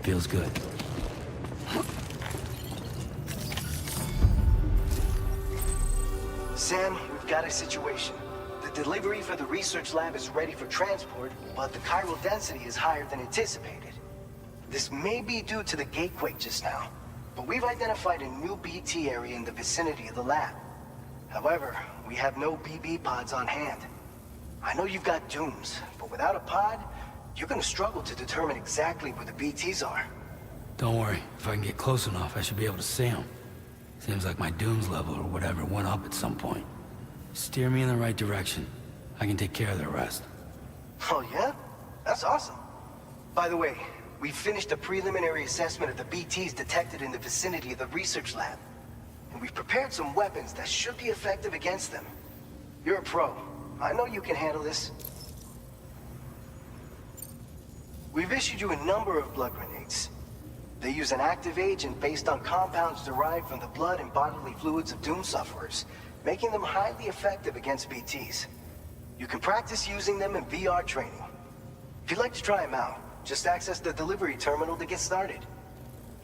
Feels good. Sam, we've got a situation. The delivery for the research lab is ready for transport, but the chiral density is higher than anticipated. This may be due to the gatequake just now, but we've identified a new BT area in the vicinity of the lab. However, we have no BB pods on hand. I know you've got dooms, but without a pod, you're gonna struggle to determine exactly where the BTs are. Don't worry. If I can get close enough, I should be able to see them. Seems like my dooms level or whatever went up at some point. Steer me in the right direction. I can take care of the rest. Oh yeah? That's awesome. By the way, we finished a preliminary assessment of the BTs detected in the vicinity of the research lab. And we've prepared some weapons that should be effective against them. You're a pro. I know you can handle this. We've issued you a number of blood grenades. They use an active agent based on compounds derived from the blood and bodily fluids of Doom sufferers, making them highly effective against BTs. You can practice using them in VR training. If you'd like to try them out, just access the delivery terminal to get started.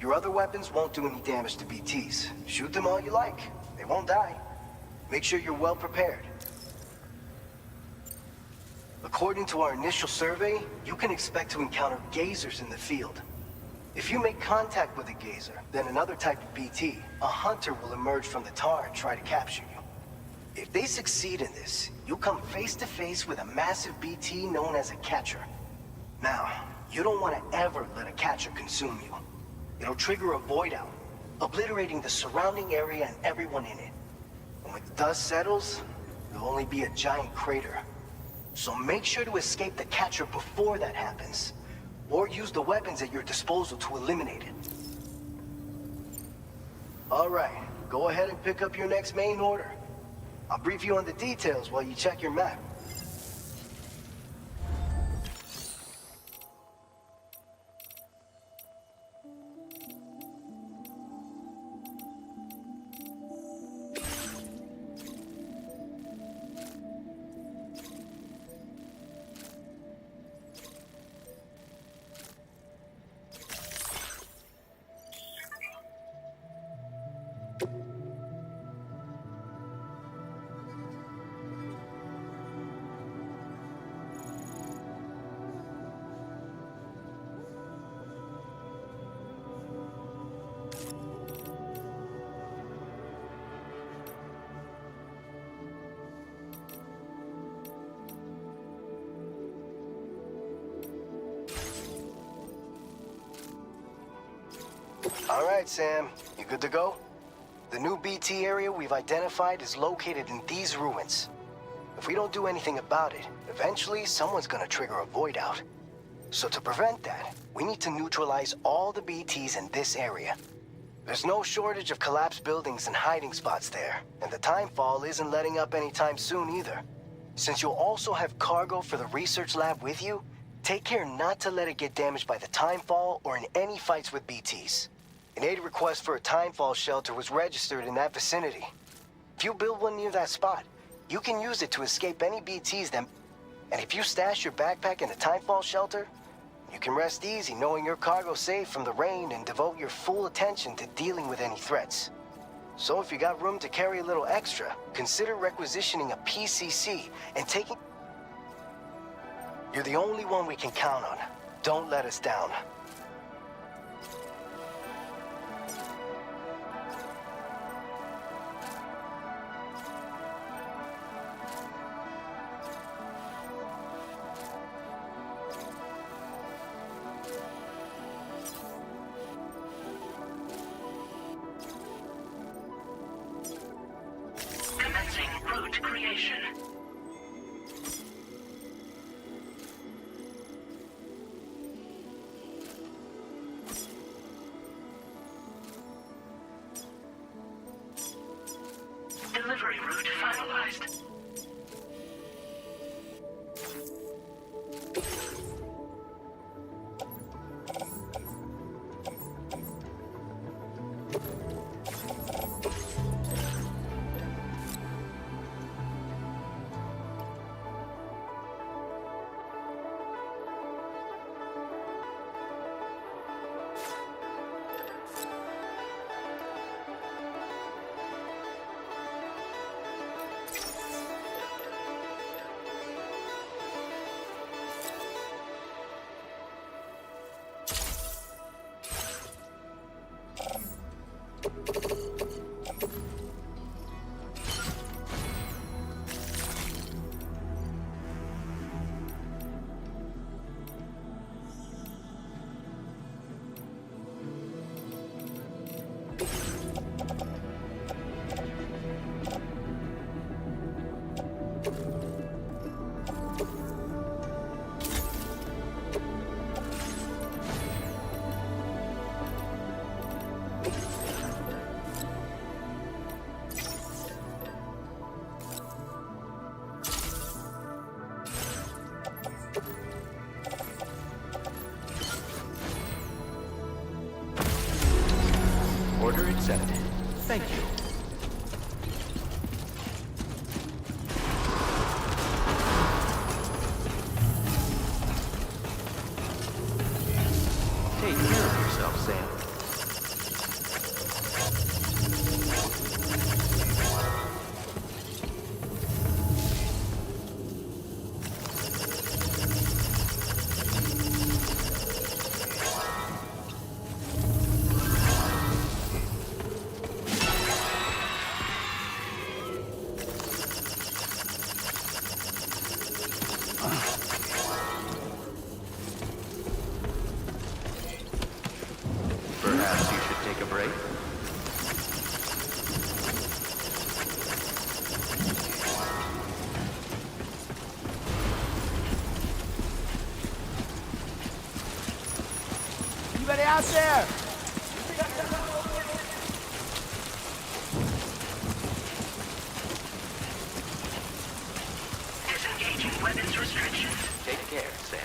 Your other weapons won't do any damage to BTs. Shoot them all you like. They won't die. Make sure you're well prepared. According to our initial survey, you can expect to encounter gazers in the field. If you make contact with a gazer, then another type of BT, a hunter will emerge from the tar and try to capture you. If they succeed in this, you'll come face to face with a massive BT known as a catcher. Now, you don't want to ever let a catcher consume you. It'll trigger a void out, obliterating the surrounding area and everyone in it. And when the dust settles, there'll only be a giant crater. So make sure to escape the catcher before that happens. Or use the weapons at your disposal to eliminate it. All right, go ahead and pick up your next main order. I'll brief you on the details while you check your map. All right, Sam. You good to go? The new BT area we've identified is located in these ruins. If we don't do anything about it, eventually someone's gonna trigger a void out. So to prevent that, we need to neutralize all the BTs in this area. There's no shortage of collapsed buildings and hiding spots there, and the timefall isn't letting up anytime soon either. Since you'll also have cargo for the research lab with you, take care not to let it get damaged by the timefall or in any fights with BTs. An aid request for a timefall shelter was registered in that vicinity. If you build one near that spot, you can use it to escape any BTs that... And if you stash your backpack in a timefall shelter, you can rest easy knowing your cargo's safe from the rain and devote your full attention to dealing with any threats. So if you got room to carry a little extra, consider requisitioning a PCC and taking... You're the only one we can count on. Don't let us down. Commencing route creation. Delivery route finalized. said. Thank you. Take care of yourself, Sam. Perhaps you should take a break? Anybody out there? Disengaging weapons restrictions. Take care, Sam.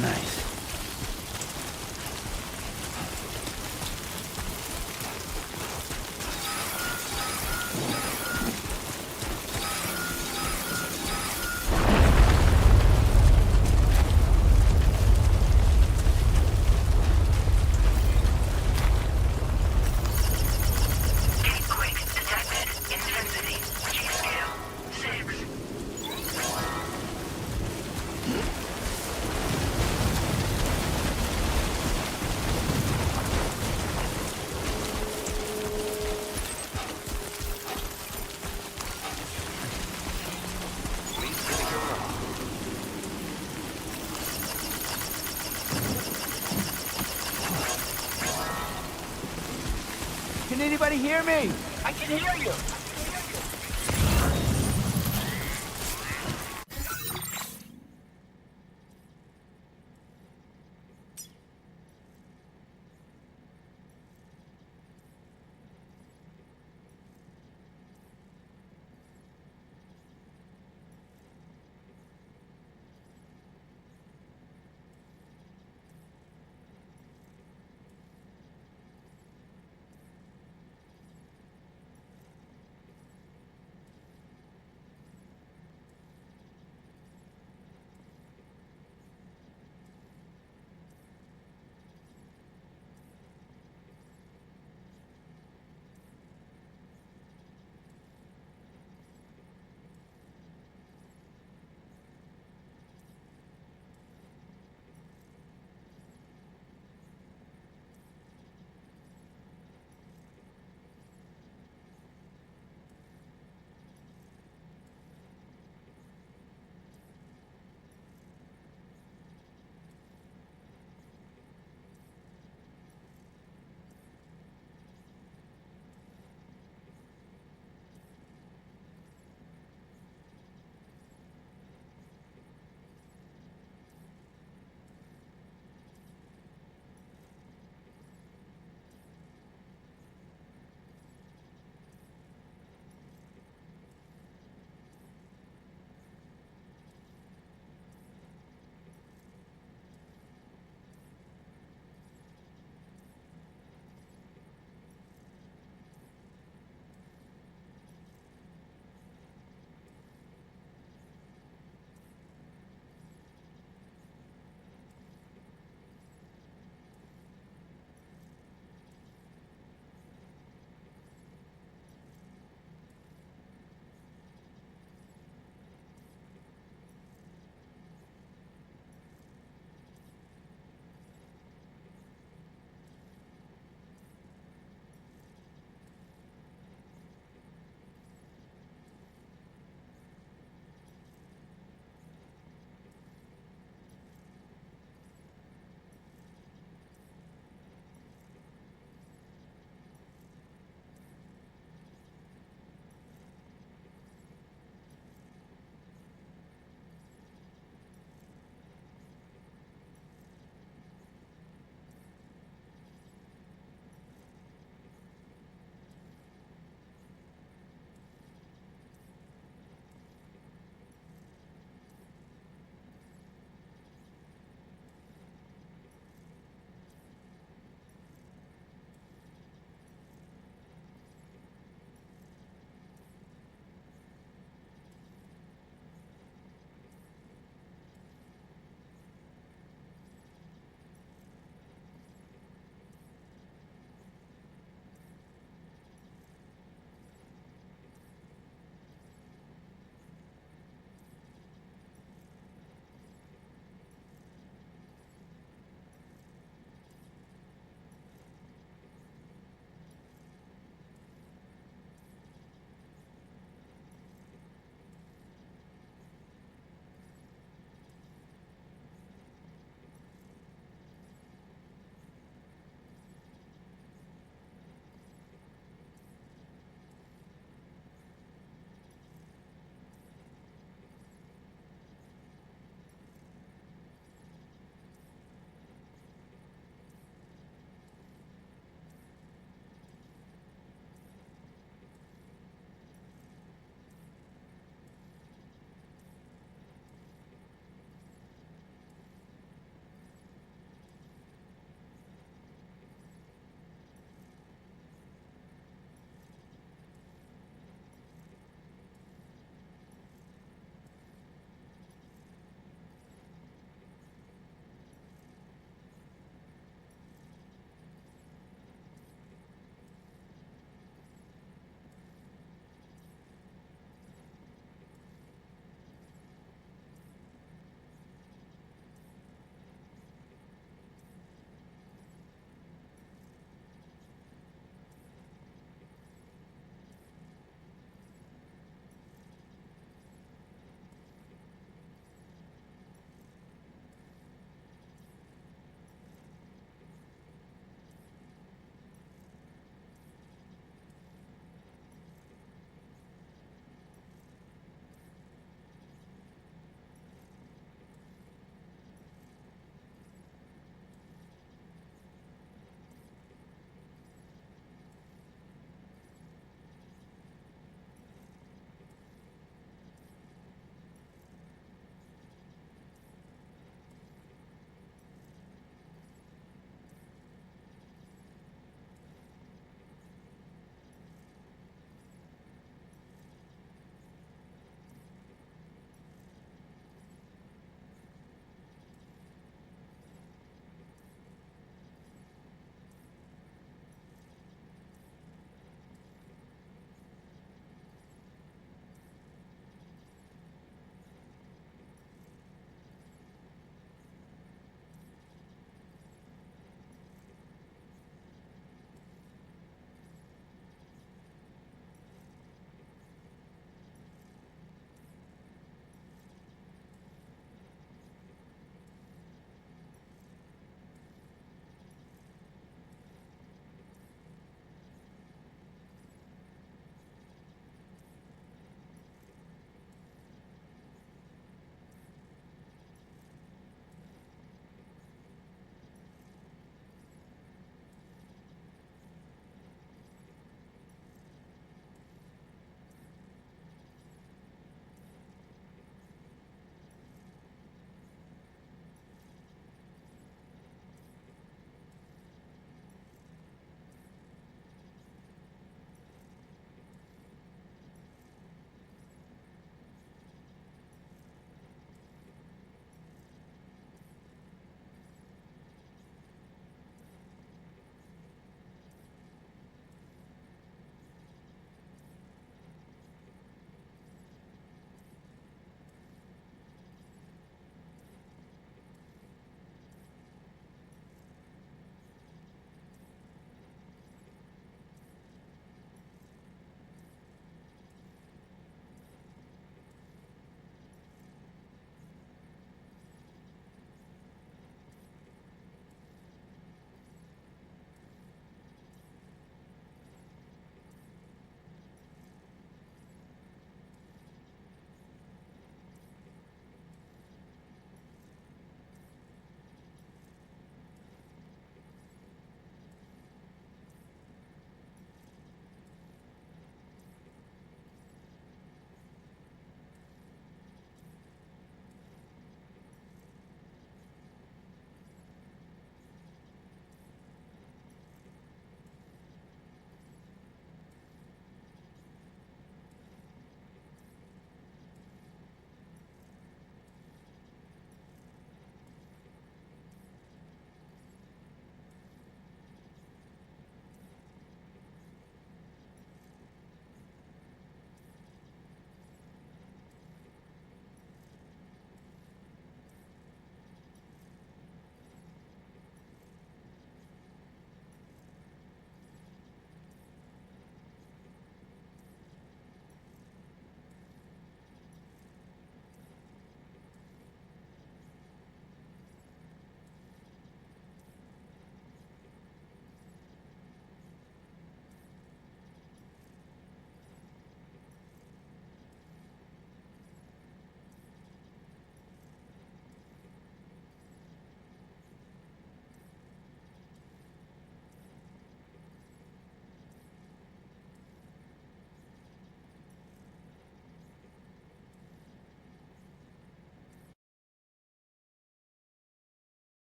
Nice. Earthquake detected. Intensity. G-scale. 6. Please give it your all. Can anybody hear me? I can hear you.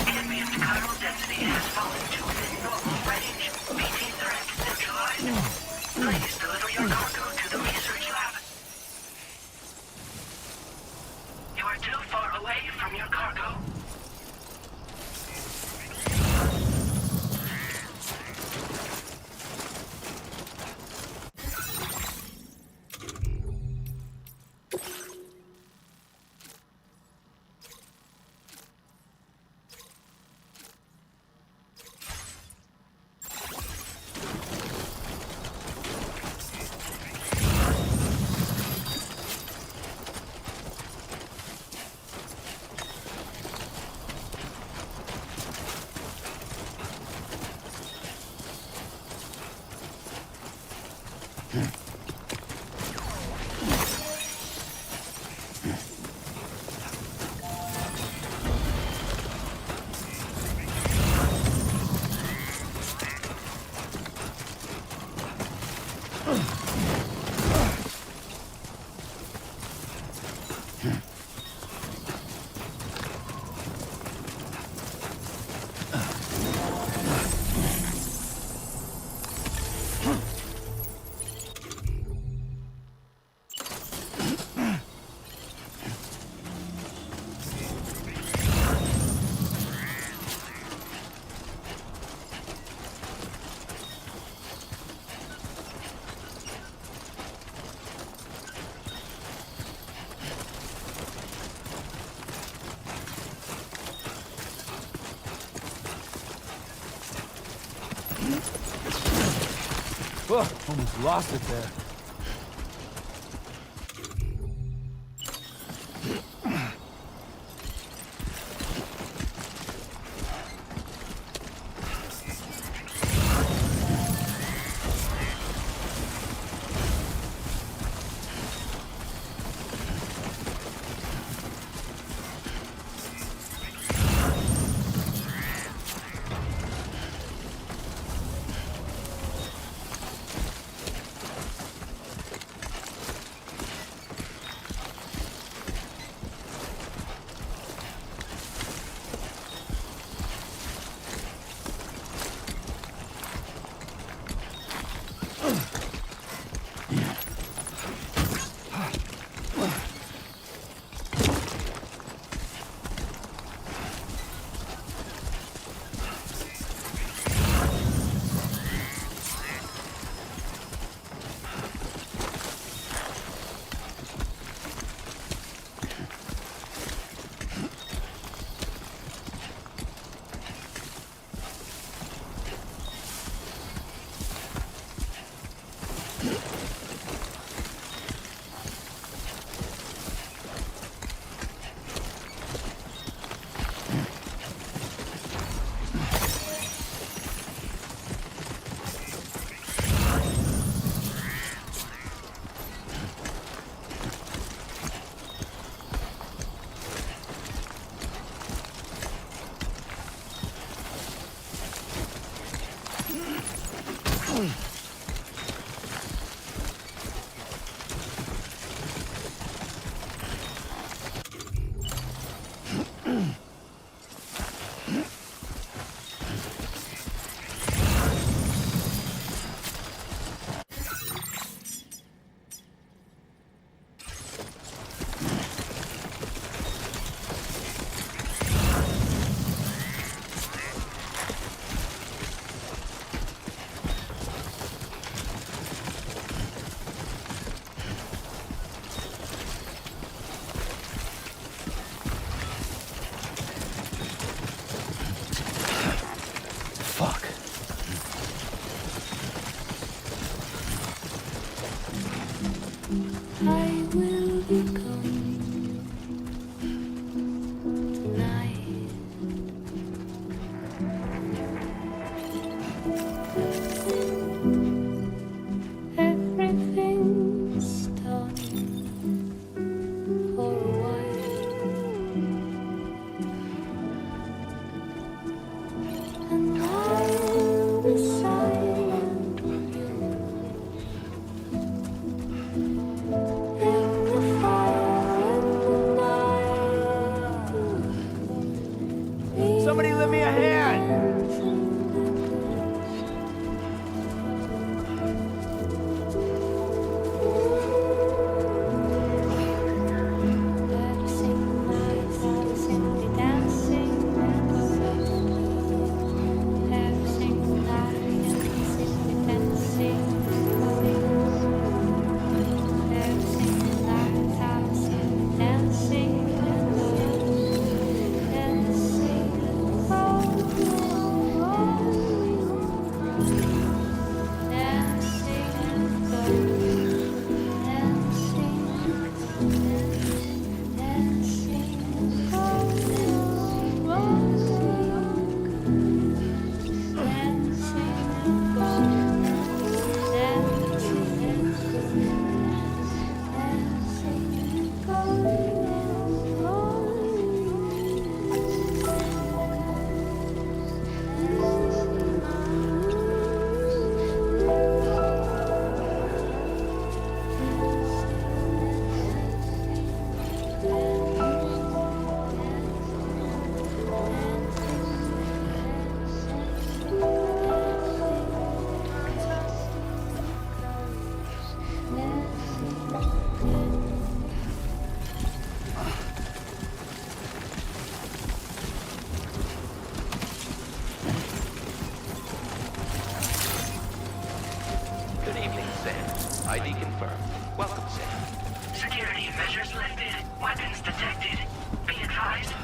Ambient chiral density has fallen to within normal range. BT threat neutralized. Please deliver your cargo to the research lab. You are too far away from your cargo. Oh, almost lost it there.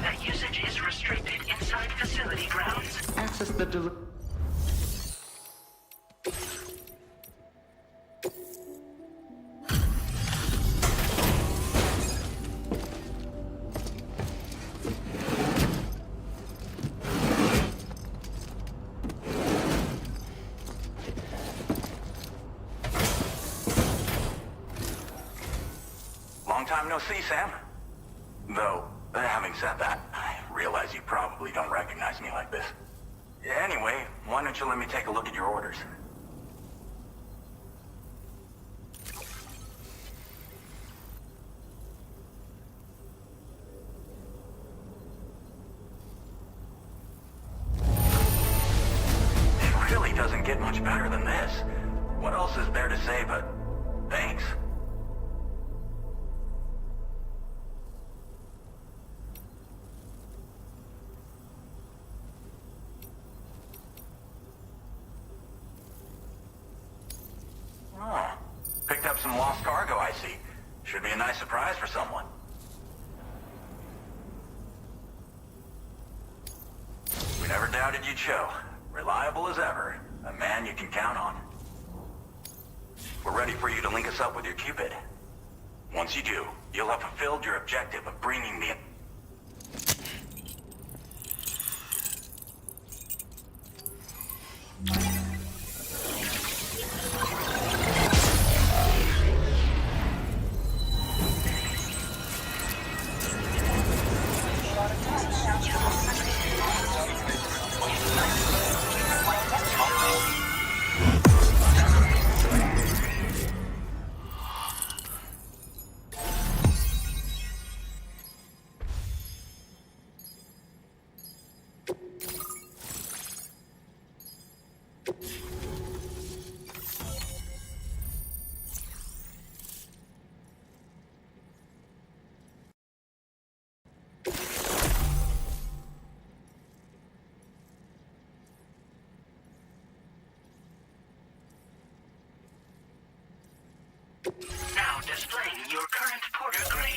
That usage is restricted inside facility grounds. Access the Long time no see, Sam. Though, having said that, I realize you probably don't recognize me like this. Anyway, why don't you let me take a look at your orders? It really doesn't get much better than this. What else is there to say but thanks? Oh, picked up some lost cargo, I see. Should be a nice surprise for someone. We never doubted you'd show. Reliable as ever. A man you can count on. We're ready for you to link us up with your Cupid. Once you do, you'll have fulfilled your objective of bringing me... Now displaying your current porter grade.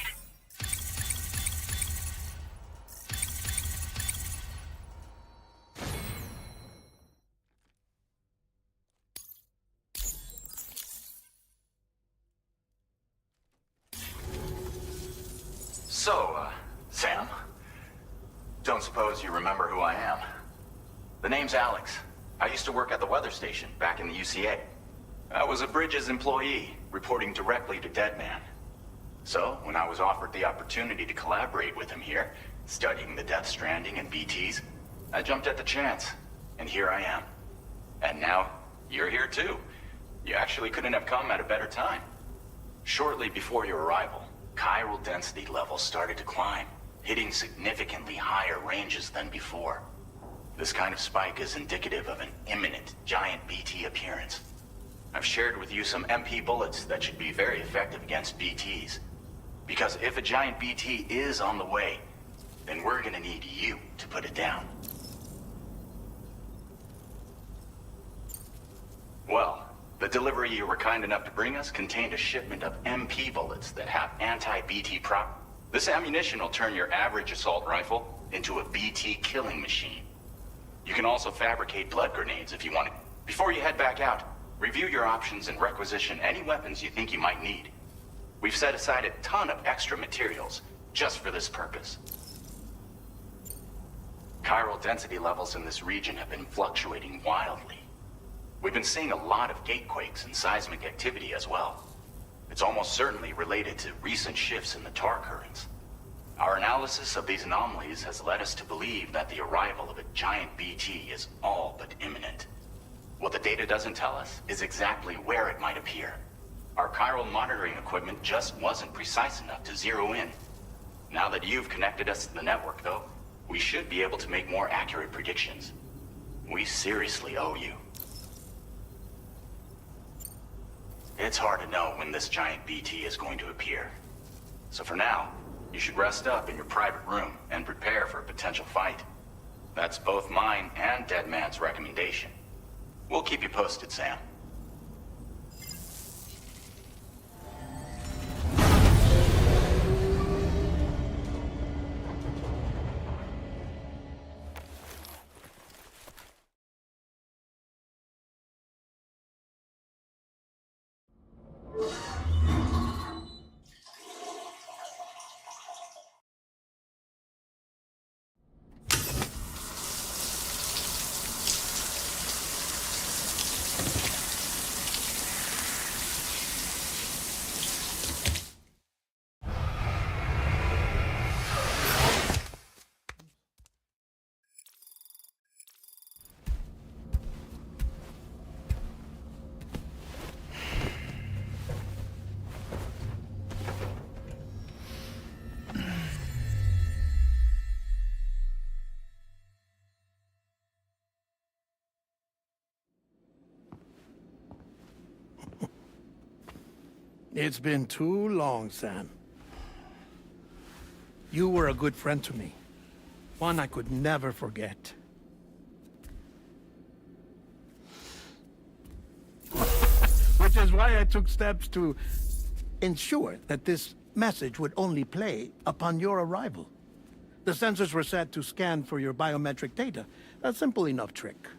So, Sam, don't suppose you remember who I am? The name's Alex. I used to work at the weather station back in the UCA. I was a Bridges employee, reporting directly to Deadman. So, when I was offered the opportunity to collaborate with him here, studying the Death Stranding and BTs, I jumped at the chance, and here I am. And now, you're here too. You actually couldn't have come at a better time. Shortly before your arrival, chiral density levels started to climb, hitting significantly higher ranges than before. This kind of spike is indicative of an imminent giant BT appearance. I've shared with you some MP bullets that should be very effective against BTs. Because if a giant BT is on the way, then we're gonna need you to put it down. Well, the delivery you were kind enough to bring us contained a shipment of MP bullets that have anti-BT prop. This ammunition will turn your average assault rifle into a BT killing machine. You can also fabricate blood grenades if you want it. Before you head back out, review your options and requisition any weapons you think you might need. We've set aside a ton of extra materials just for this purpose. Chiral density levels in this region have been fluctuating wildly. We've been seeing a lot of gatequakes and seismic activity as well. It's almost certainly related to recent shifts in the tar currents. Our analysis of these anomalies has led us to believe that the arrival of a giant BT is all but imminent. What the data doesn't tell us is exactly where it might appear. Our chiral monitoring equipment just wasn't precise enough to zero in. Now that you've connected us to the network, though, we should be able to make more accurate predictions. We seriously owe you. It's hard to know when this giant BT is going to appear. So for now, you should rest up in your private room and prepare for a potential fight. That's both mine and Deadman's recommendation. We'll keep you posted, Sam. It's been too long, Sam. You were a good friend to me. One I could never forget. Which is why I took steps to ensure that this message would only play upon your arrival. The sensors were set to scan for your biometric data. A simple enough trick.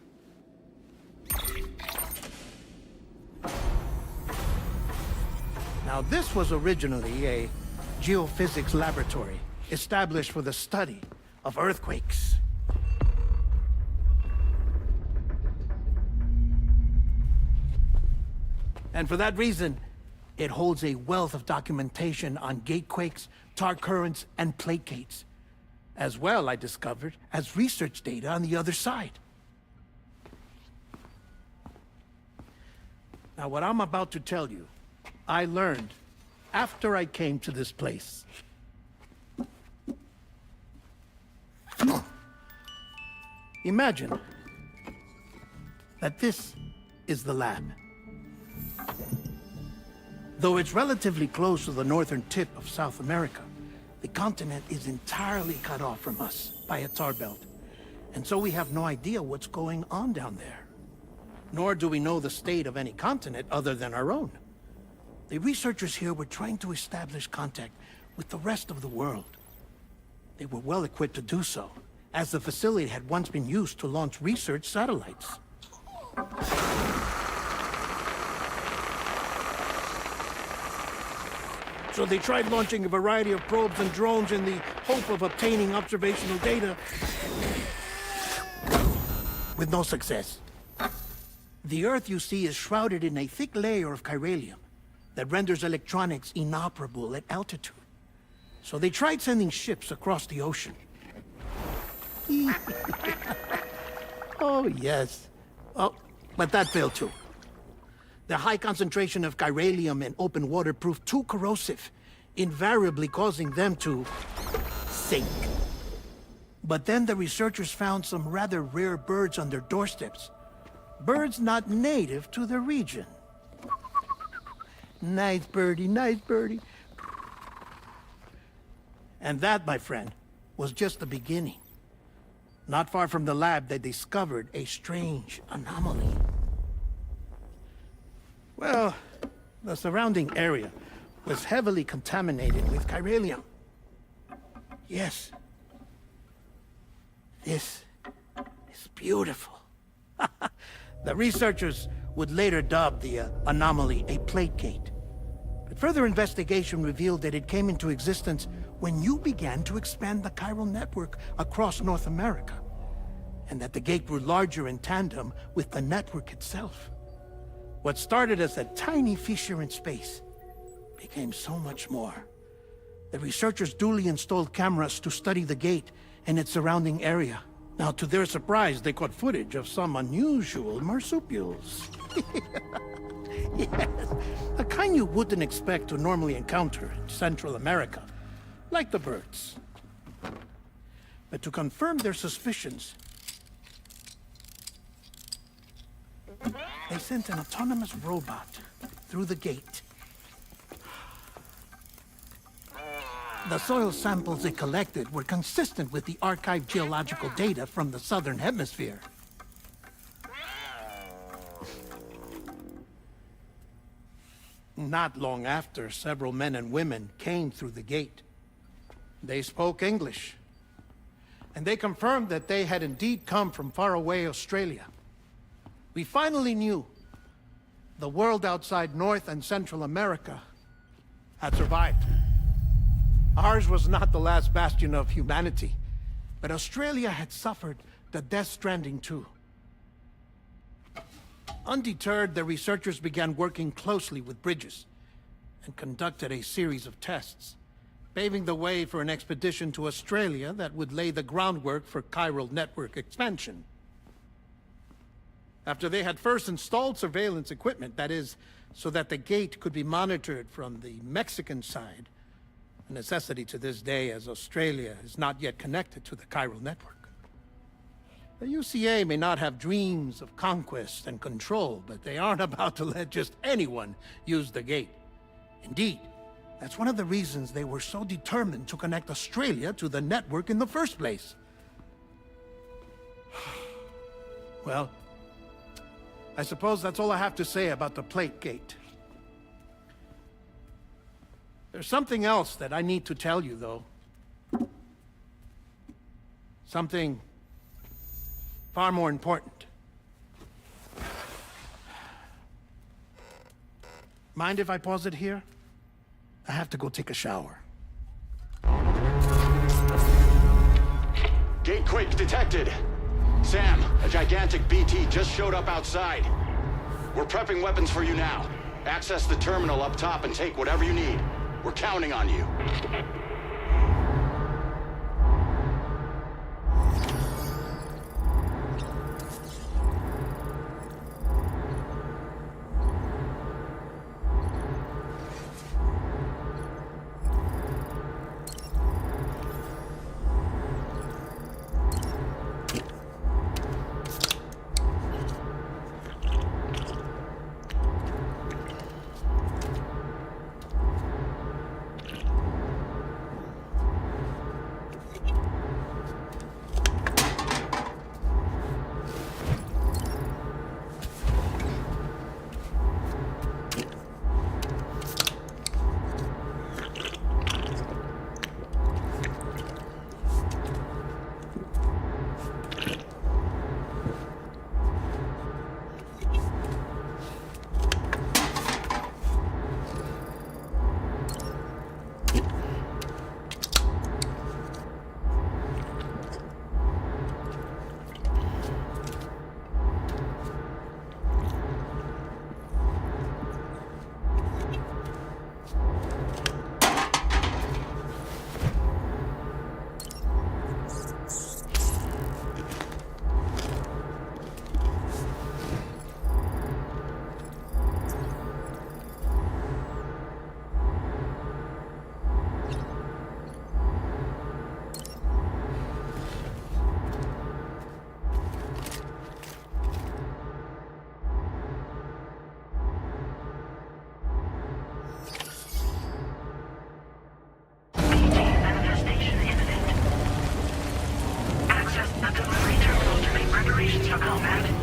Now, this was originally a geophysics laboratory established for the study of earthquakes. And for that reason, it holds a wealth of documentation on gatequakes, tar currents, and plate gates. As well, I discovered, as research data on the other side. Now, what I'm about to tell you, I learned after I came to this place. Imagine that this is the lab. Though it's relatively close to the northern tip of South America, the continent is entirely cut off from us by a tar belt. And so we have no idea what's going on down there. Nor do we know the state of any continent other than our own. The researchers here were trying to establish contact with the rest of the world. They were well equipped to do so, as the facility had once been used to launch research satellites. So they tried launching a variety of probes and drones in the hope of obtaining observational data, with no success. The Earth, you see, is shrouded in a thick layer of chiralium that renders electronics inoperable at altitude. So they tried sending ships across the ocean. Oh, yes. Oh, but that failed too. The high concentration of chiralium in open water proved too corrosive, invariably causing them to sink. But then the researchers found some rather rare birds on their doorsteps. Birds not native to the region. Nice birdie, nice birdie. And that, my friend, was just the beginning. Not far from the lab, they discovered a strange anomaly. Well, the surrounding area was heavily contaminated with chiralium. Yes. This is beautiful. The researchers would later dub the anomaly a plate gate. But further investigation revealed that it came into existence when you began to expand the chiral network across North America, and that the gate grew larger in tandem with the network itself. What started as a tiny fissure in space became so much more. The researchers duly installed cameras to study the gate and its surrounding area. Now, to their surprise, they caught footage of some unusual marsupials. Yes, a kind you wouldn't expect to normally encounter in Central America, like the birds. But to confirm their suspicions, they sent an autonomous robot through the gate. The soil samples it collected were consistent with the archived geological data from the southern hemisphere. Not long after, several men and women came through the gate. They spoke English, and they confirmed that they had indeed come from faraway Australia. We finally knew the world outside North and Central America had survived. Ours was not the last bastion of humanity, but Australia had suffered the death stranding too. Undeterred, the researchers began working closely with Bridges and conducted a series of tests, paving the way for an expedition to Australia that would lay the groundwork for chiral network expansion. After they had first installed surveillance equipment, that is, so that the gate could be monitored from the Mexican side, a necessity to this day as Australia is not yet connected to the chiral network. The UCA may not have dreams of conquest and control, but they aren't about to let just anyone use the gate. Indeed, that's one of the reasons they were so determined to connect Australia to the network in the first place. Well, I suppose that's all I have to say about the plate gate. There's something else that I need to tell you, though. Something far more important. Mind if I pause it here? I have to go take a shower. Gate quake detected. Sam, a gigantic BT just showed up outside. We're prepping weapons for you now. Access the terminal up top and take whatever you need. We're counting on you. Manifestation imminent. Access the delivery terminal to make preparations for combat.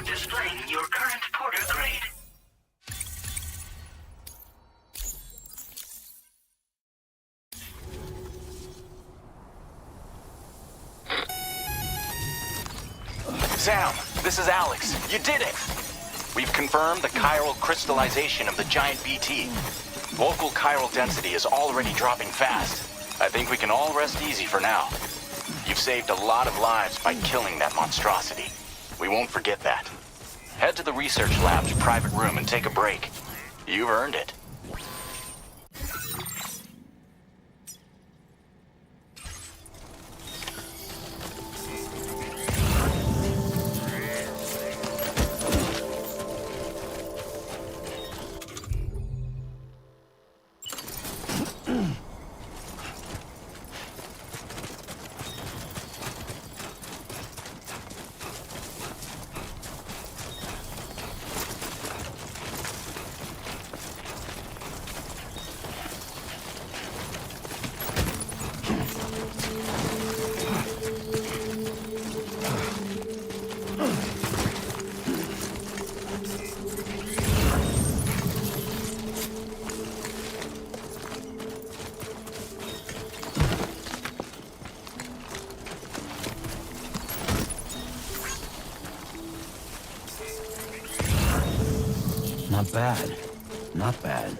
displaying your current porter grade. Sam, this is Alex. You did it! We've confirmed the chiral crystallization of the giant BT. Local chiral density is already dropping fast. I think we can all rest easy for now. You've saved a lot of lives by killing that monstrosity. We won't forget that. Head to the research lab's private room and take a break. You've earned it. Not bad. Not bad.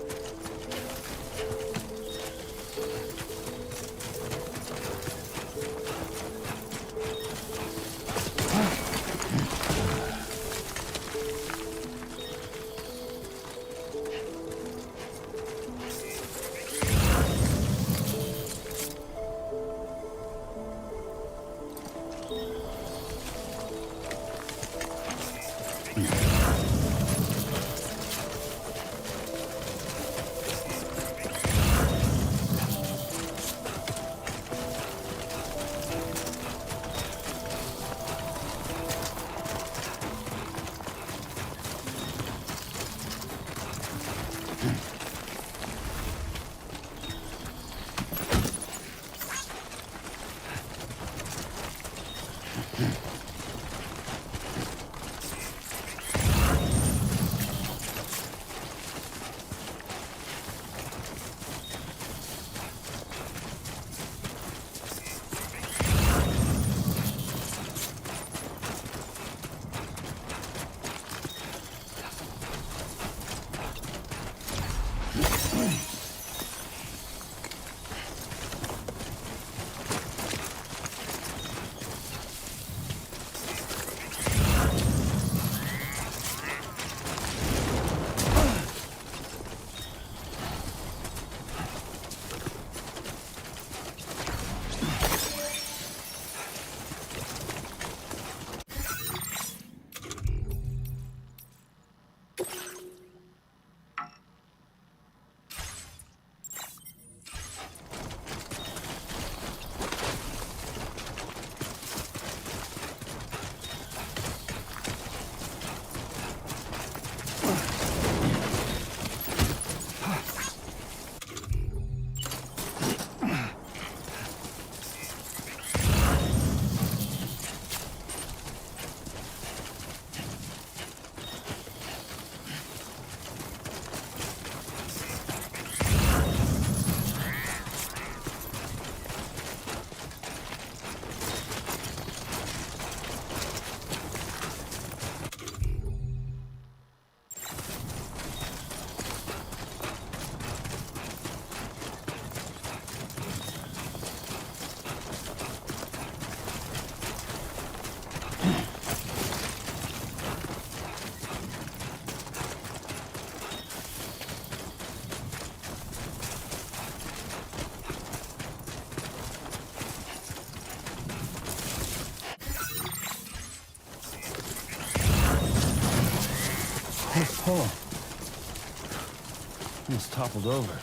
Hey, hold on. Almost toppled over.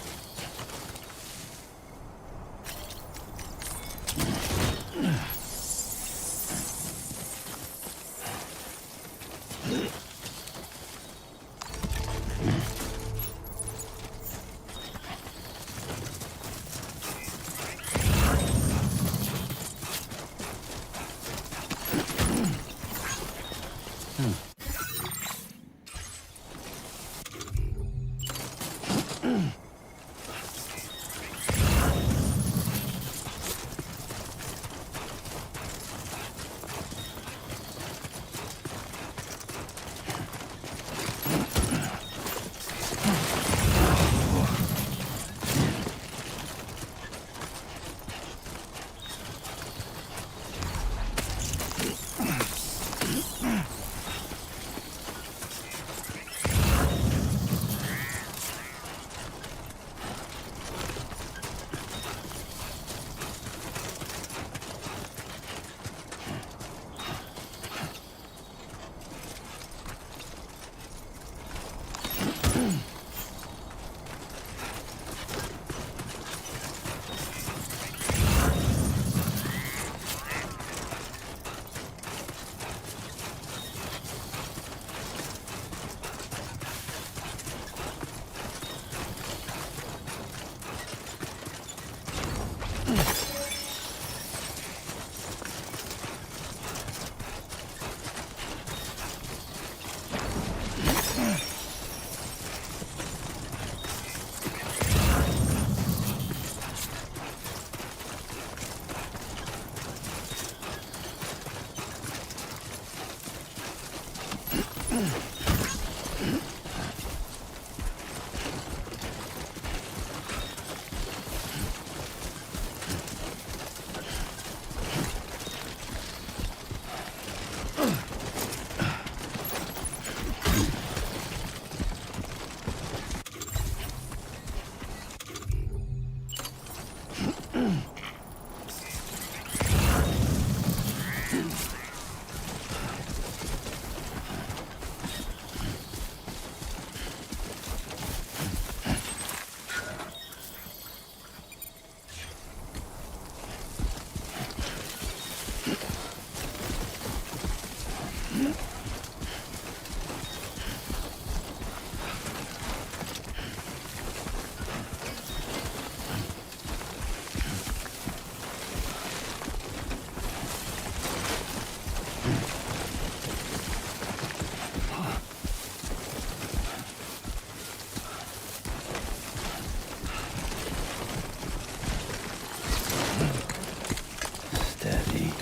Steady.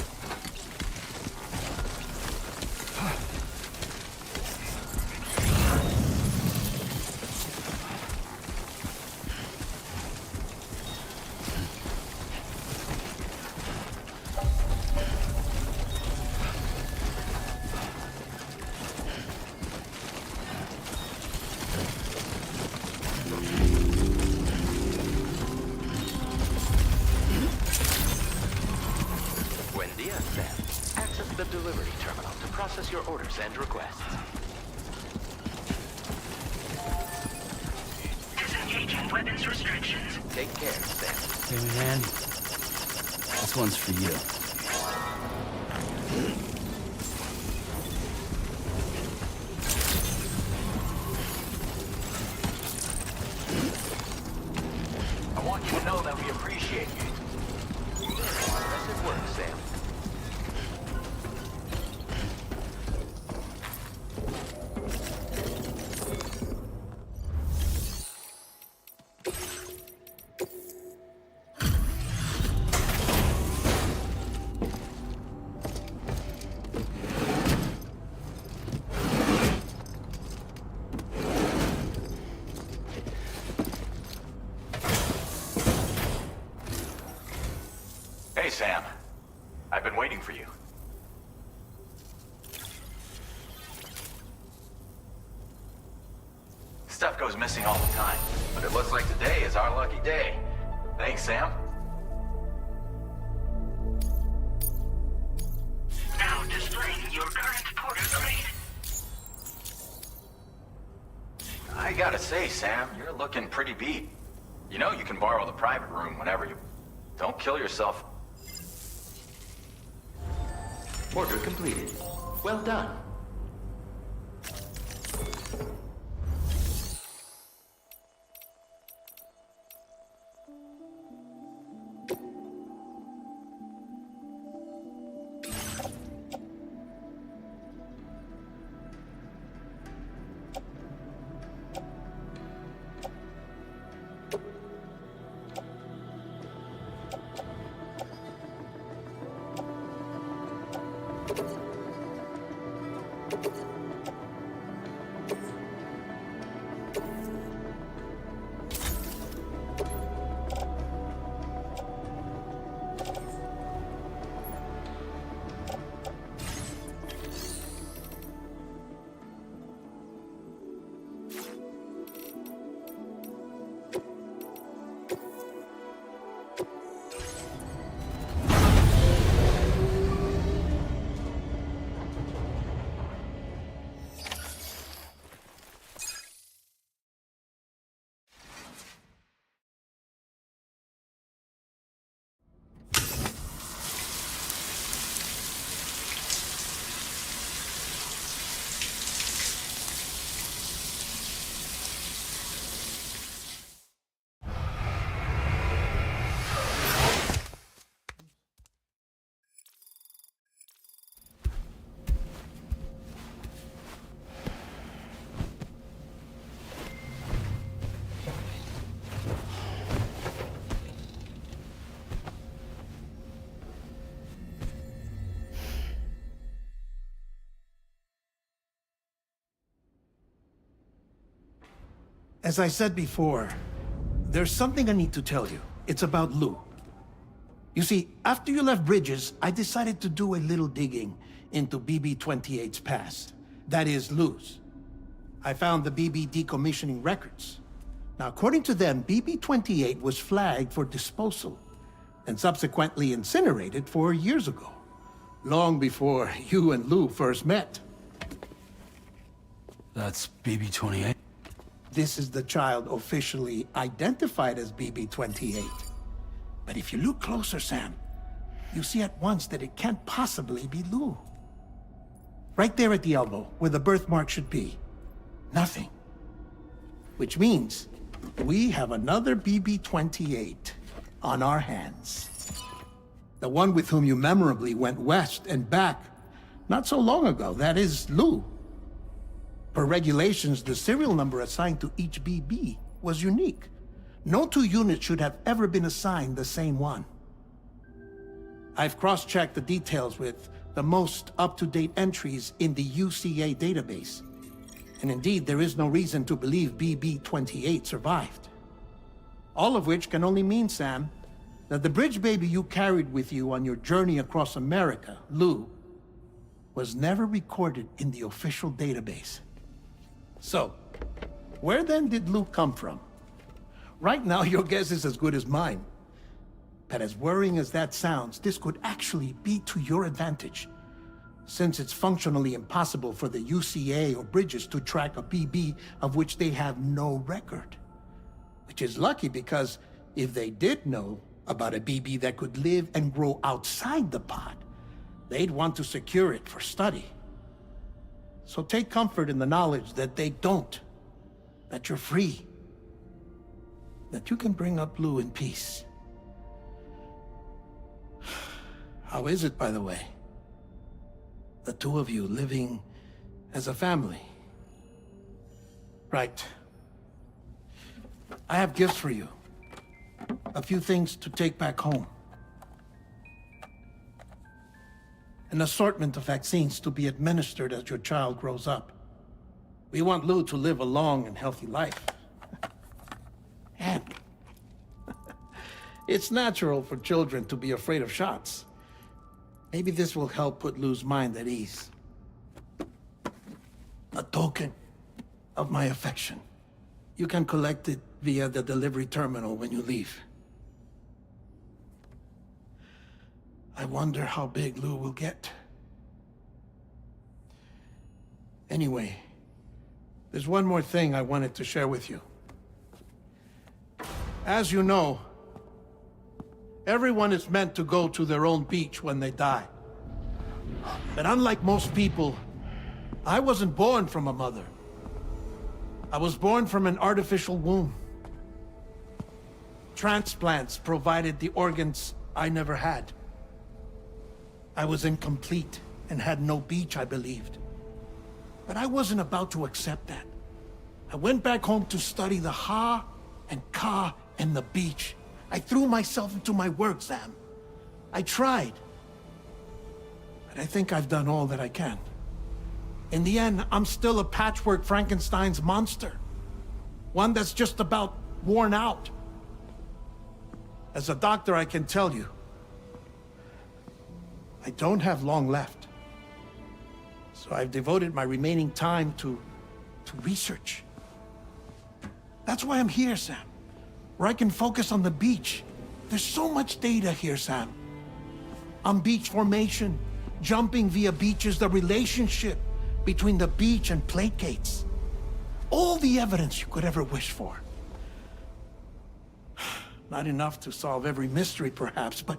Buen dia, Sam. Access the delivery terminal to process your orders and requests. Disengaging weapons restrictions. Take care, Sam. Give me a hand. This one's for you. I want you to know that we appreciate you. Impressive work, Sam. Hey, Sam. I've been waiting for you. Stuff goes missing all the time, but it looks like today is our lucky day. Thanks, Sam. Now displaying your current porter grade. I gotta say, Sam, you're looking pretty beat. You know you can borrow the private room whenever you... Don't kill yourself. Order completed. Well done. As I said before, there's something I need to tell you. It's about Lou. You see, after you left Bridges, I decided to do a little digging into BB-28's past. That is, Lou's. I found the BB decommissioning records. Now, according to them, BB-28 was flagged for disposal and subsequently incinerated 4 years ago, long before you and Lou first met. That's BB-28? This is the child officially identified as BB-28. But if you look closer, Sam, you see at once that it can't possibly be Lou. Right there at the elbow, where the birthmark should be. Nothing. Which means we have another BB-28 on our hands. The one with whom you memorably went west and back not so long ago. That is Lou. Per regulations, the serial number assigned to each BB was unique. No two units should have ever been assigned the same one. I've cross-checked the details with the most up-to-date entries in the UCA database. And indeed, there is no reason to believe BB-28 survived. All of which can only mean, Sam, that the bridge baby you carried with you on your journey across America, Lou, was never recorded in the official database. So, where then did Lou come from? Right now, your guess is as good as mine. But as worrying as that sounds, this could actually be to your advantage, since it's functionally impossible for the UCA or Bridges to track a BB of which they have no record. Which is lucky, because if they did know about a BB that could live and grow outside the pod, they'd want to secure it for study. So take comfort in the knowledge that they don't, that you're free, that you can bring up Lou in peace. How is it, by the way? The two of you living as a family? Right. I have gifts for you. A few things to take back home. An assortment of vaccines to be administered as your child grows up. We want Lou to live a long and healthy life. And it's natural for children to be afraid of shots. Maybe this will help put Lou's mind at ease. A token of my affection. You can collect it via the delivery terminal when you leave. I wonder how big Lou will get. Anyway, there's one more thing I wanted to share with you. As you know, everyone is meant to go to their own beach when they die. But unlike most people, I wasn't born from a mother. I was born from an artificial womb. Transplants provided the organs I never had. I was incomplete and had no beach, I believed. But I wasn't about to accept that. I went back home to study the Ha and Ka and the beach. I threw myself into my work, Sam. I tried. But I think I've done all that I can. In the end, I'm still a patchwork Frankenstein's monster. One that's just about worn out. As a doctor, I can tell you, I don't have long left. So I've devoted my remaining time to research. That's why I'm here, Sam. Where I can focus on the beach. There's so much data here, Sam. On beach formation, jumping via beaches, the relationship between the beach and placates. All the evidence you could ever wish for. Not enough to solve every mystery, perhaps, but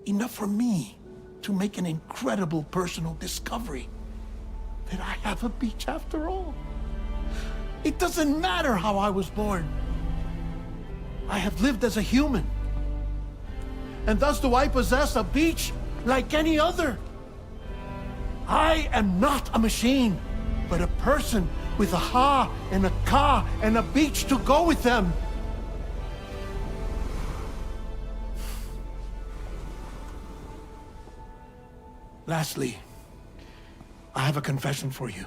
enough for me to make an incredible personal discovery. That I have a beach after all. It doesn't matter how I was born. I have lived as a human. And thus do I possess a beach like any other. I am not a machine, but a person with a Ha and a Ka and a beach to go with them. Lastly, I have a confession for you,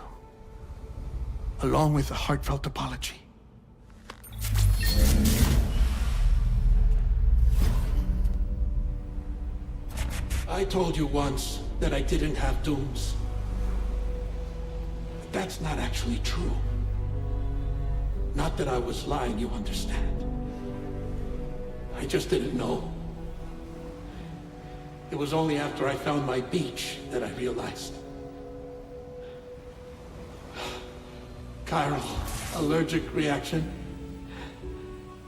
along with a heartfelt apology. I told you once that I didn't have dooms. But that's not actually true. Not that I was lying, you understand. I just didn't know. It was only after I found my beach that I realized. Chiral allergic reaction.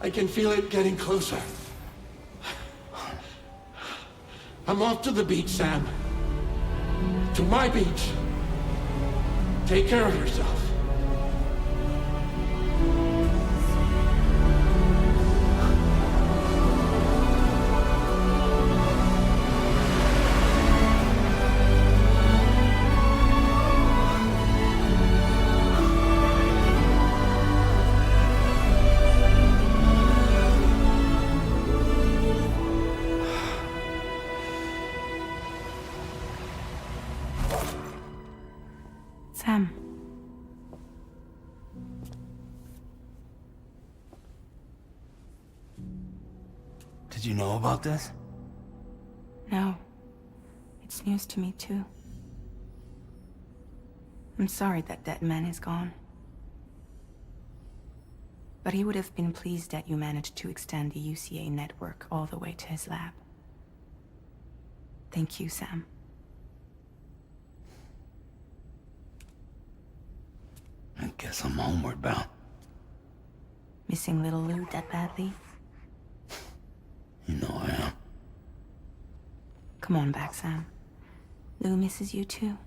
I can feel it getting closer. I'm off to the beach, Sam. To my beach. Take care of yourself. Sam. Did you know about this? No. It's news to me, too. I'm sorry that that man is gone. But he would have been pleased that you managed to extend the UCA network all the way to his lab. Thank you, Sam. I guess I'm homeward bound. Missing little Lou that badly? You know I am. Come on back, Sam. Lou misses you too.